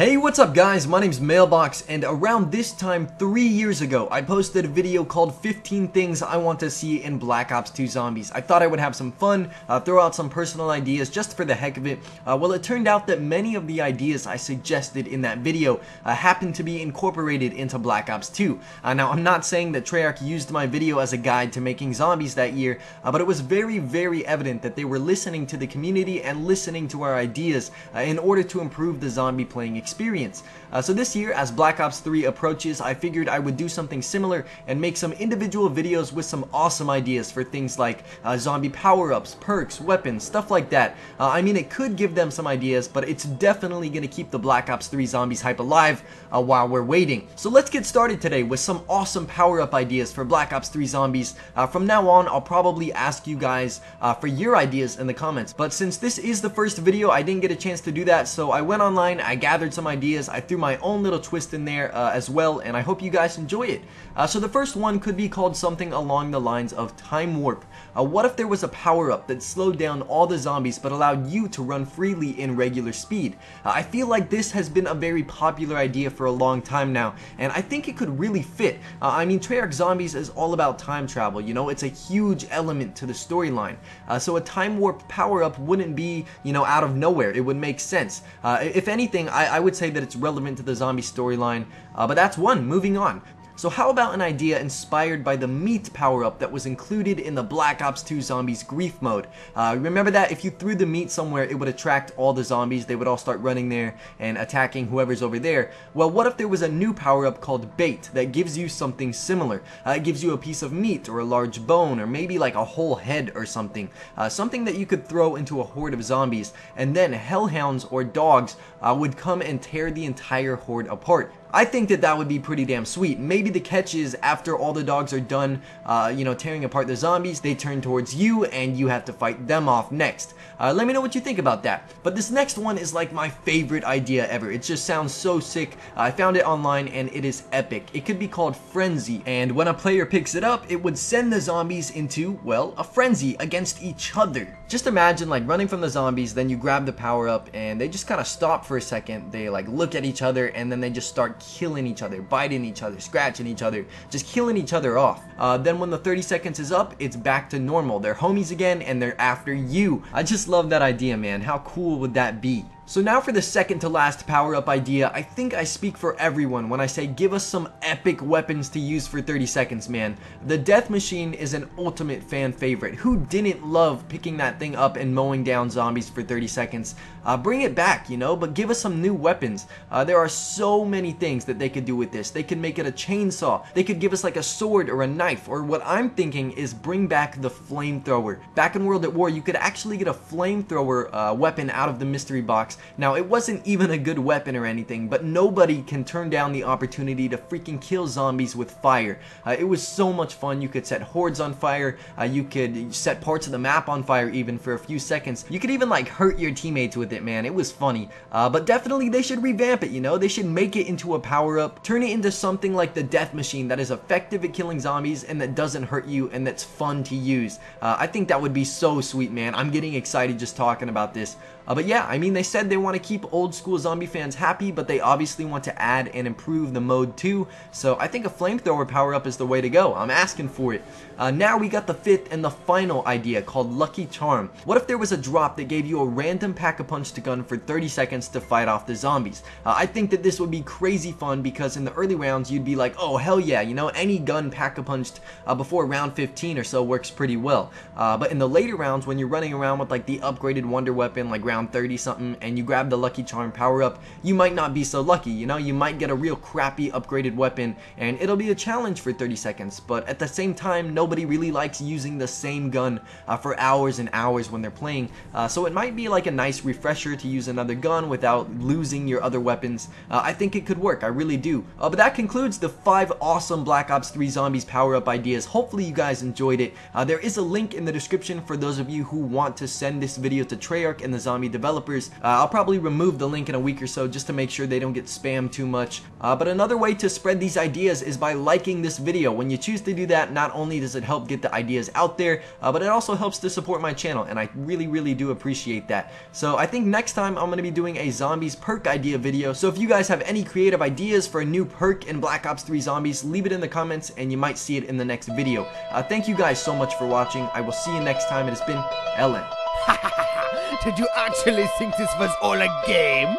Hey, what's up guys? My name's Mailbox, and around this time 3 years ago, I posted a video called 15 Things I Want to See in Black Ops 2 Zombies. I thought I would have some fun, throw out some personal ideas just for the heck of it. Well, it turned out that many of the ideas I suggested in that video happened to be incorporated into Black Ops 2. Now, I'm not saying that Treyarch used my video as a guide to making zombies that year, but it was very evident that they were listening to the community and listening to our ideas in order to improve the zombie playing experience. So this year, as Black Ops 3 approaches, I figured I would do something similar and make some individual videos with some awesome ideas for things like zombie power-ups, perks, weapons, stuff like that. I mean, it could give them some ideas, but it's definitely going to keep the Black Ops 3 zombies hype alive while we're waiting. So let's get started today with some awesome power-up ideas for Black Ops 3 zombies. From now on, I'll probably ask you guys for your ideas in the comments, but since this is the first video, I didn't get a chance to do that, so I went online, I gathered some ideas, I threw my own little twist in there as well, and I hope you guys enjoy it. So the first one could be called something along the lines of Time Warp. What if there was a power-up that slowed down all the zombies but allowed you to run freely in regular speed? I feel like this has been a very popular idea for a long time now, and I think it could really fit. I mean, Treyarch Zombies is all about time travel, you know, it's a huge element to the storyline. So a Time Warp power-up wouldn't be, you know, out of nowhere. It would make sense. If anything, I would say that it's relevant to the zombie storyline, but that's one. Moving on. So how about an idea inspired by the meat power-up that was included in the Black Ops 2 Zombies Grief mode? Remember that if you threw the meat somewhere, it would attract all the zombies. They would all start running there and attacking whoever's over there. Well, what if there was a new power-up called Bait that gives you something similar? It gives you a piece of meat or a large bone or maybe like a whole head or something. Something that you could throw into a horde of zombies, and then hellhounds or dogs would come and tear the entire horde apart. I think that that would be pretty damn sweet. Maybe the catch is after all the dogs are done, you know, tearing apart the zombies, they turn towards you and you have to fight them off next. Let me know what you think about that. But this next one is like my favorite idea ever. It just sounds so sick. I found it online and it is epic. It could be called Frenzy, and when a player picks it up, it would send the zombies into, well, a frenzy against each other. Just imagine like running from the zombies, then you grab the power up and they just kind of stop for a second. They like look at each other and then they just start killing each other, biting each other, scratching each other, just killing each other off. Then when the 30 seconds is up, it's back to normal. They're homies again and they're after you. I just love that idea, man. How cool would that be? So now for the second to last power-up idea. I think I speak for everyone when I say give us some epic weapons to use for 30 seconds, man. The Death Machine is an ultimate fan favorite. Who didn't love picking that thing up and mowing down zombies for 30 seconds? Bring it back, you know, but give us some new weapons. There are so many things that they could do with this. They could make it a chainsaw. They could give us like a sword or a knife, or what I'm thinking is bring back the flamethrower. Back in World at War, you could actually get a flamethrower weapon out of the mystery box. Now, it wasn't even a good weapon or anything, but nobody can turn down the opportunity to freaking kill zombies with fire. It was so much fun. You could set hordes on fire. You could set parts of the map on fire even for a few seconds. You could even like hurt your teammates with it, man. It was funny. But definitely they should revamp it, you know? They should make it into a power-up, turn it into something like the Death Machine that is effective at killing zombies and that doesn't hurt you and that's fun to use. I think that would be so sweet, man. I'm getting excited just talking about this. But yeah, I mean, they said they want to keep old school zombie fans happy, but they obviously want to add and improve the mode too. So I think a flamethrower power-up is the way to go. I'm asking for it. Now we got the fifth and the final idea called Lucky Charm. What if there was a drop that gave you a random pack-a-punch to gun for 30 seconds to fight off the zombies? I think that this would be crazy fun because in the early rounds you'd be like, oh hell yeah, you know, any gun pack-a-punched before round 15 or so works pretty well. But in the later rounds when you're running around with like the upgraded wonder weapon like round 30 something and you grab the Lucky Charm power up, you might not be so lucky, you know, you might get a real crappy upgraded weapon and it'll be a challenge for 30 seconds, but at the same time nobody really likes using the same gun for hours and hours when they're playing, so it might be like a nice refresher to use another gun without losing your other weapons. I think it could work, I really do. But that concludes the 5 awesome Black Ops 3 Zombies power up ideas. Hopefully you guys enjoyed it. There is a link in the description for those of you who want to send this video to Treyarch and the Zombie developers. I'll probably remove the link in a week or so just to make sure they don't get spammed too much. But another way to spread these ideas is by liking this video. When you choose to do that, not only does it help get the ideas out there, but it also helps to support my channel, and I really do appreciate that. So I think next time I'm going to be doing a zombies perk idea video. So if you guys have any creative ideas for a new perk in Black Ops 3 Zombies, leave it in the comments and you might see it in the next video. Thank you guys so much for watching. I will see you next time. It has been Ellen. Did you actually think this was all a game?